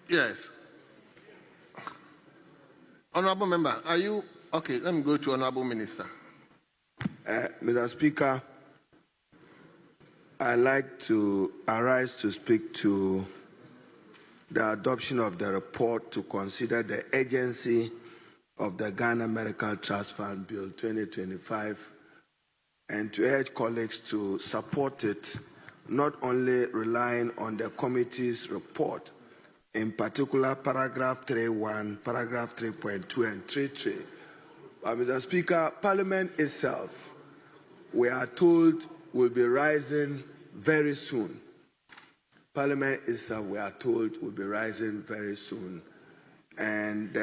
Yes. Honorable member, are you okay? Let me go to Honorable Minister. Mr. Speaker, I'd like to arise to speak to the adoption of the report to consider the agency of the Ghana Medical Trust Fund Bill 2025 and to urge colleagues to support it, not only relying on the committee's report, in particular paragraph 3.1, paragraph 3.2 and 3.3. But Mr. Speaker, Parliament itself, we are told, will be rising very soon. Parliament itself, we are told, will be rising very soon. And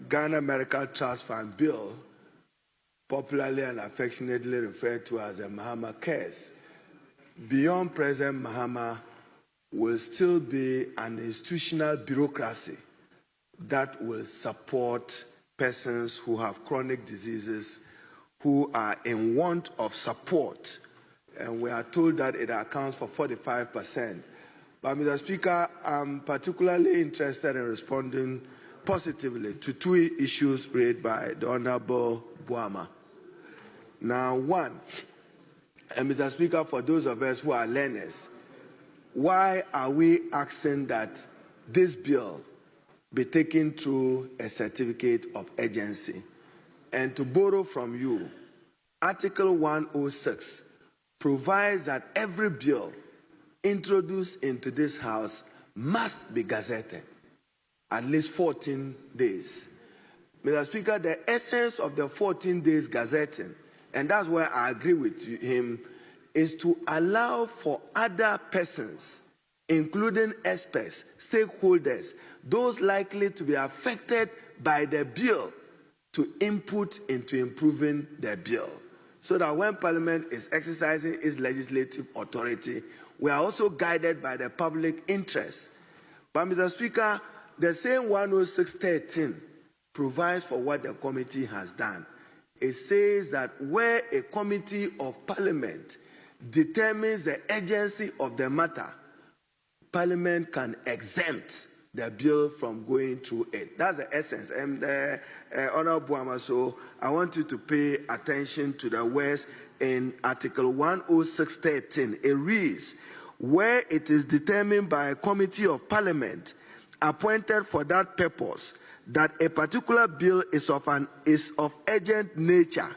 Ghana Medical Trust Fund Bill, popularly and affectionately referred to as the Mahama Case, beyond President Mahama, will still be an institutional bureaucracy that will support persons who have chronic diseases, who are in want of support. And we are told that it accounts for 45%. But, Mr. Speaker, I'm particularly interested in responding positively to two issues raised by the Honorable Buama. Now, one, and Mr. Speaker, for those of us who are learners, why are we asking that this bill be taken through a certificate of urgency? And to borrow from you, Article 106 provides that every bill introduced into this House must be gazetted at least 14 days. Mr. Speaker, the essence of the 14 days gazetting, and that's where I agree with him, is to allow for other persons, including experts, stakeholders, those likely to be affected by the bill, to input into improving the bill. So that when Parliament is exercising its legislative authority, we are also guided by the public interest. But, Mr. Speaker, the same 106.13 provides for what the committee has done. It says that where a committee of Parliament determines the urgency of the matter, Parliament can exempt the bill from going through it. That's the essence. And Honorable Buama, so I want you to pay attention to the words in Article 106.13. It reads, where it is determined by a committee of Parliament appointed for that purpose that a particular bill is of urgent nature,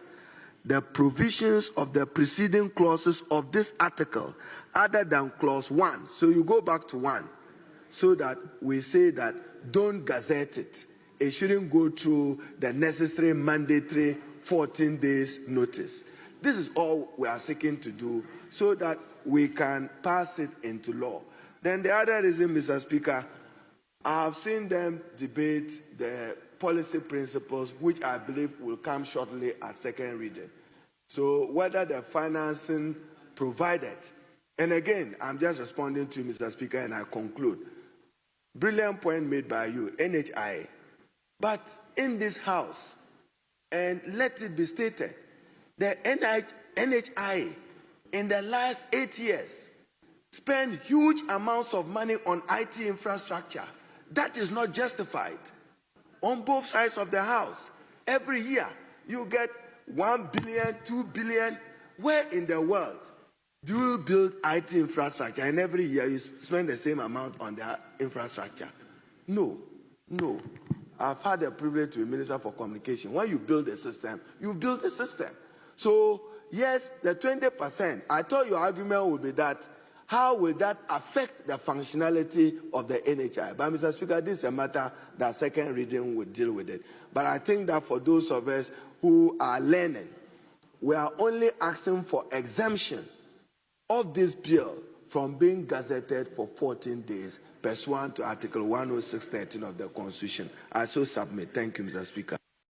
the provisions of the preceding clauses of this article, other than clause 1. So you go back to 1, so that we say that don't gazette it. It shouldn't go through the necessary mandatory 14 days notice. This is all we are seeking to do so that we can pass it into law. Then the other reason, Mr. Speaker, I have seen them debate the policy principles, which I believe will come shortly at second reading. So whether the financing provided, and again, I'm just responding to Mr. Speaker and I conclude. Brilliant point made by you, NHI. But in this House, and let it be stated, the NHI in the last 8 years spent huge amounts of money on IT infrastructure. That is not justified. On both sides of the House, every year you get 1 billion, 2 billion. Where in the world do you build IT infrastructure and every year you spend the same amount on the infrastructure? No. I've had the privilege to be Minister for Communication. When you build a system, you build a system. So, yes, the 20%, I thought your argument would be that how will that affect the functionality of the NHI? But, Mr. Speaker, this is a matter that second reading will deal with it. But I think that for those of us who are learning, we are only asking for exemption of this bill from being gazetted for 14 days pursuant to Article 106.13 of the Constitution. I so submit. Thank you, Mr. Speaker.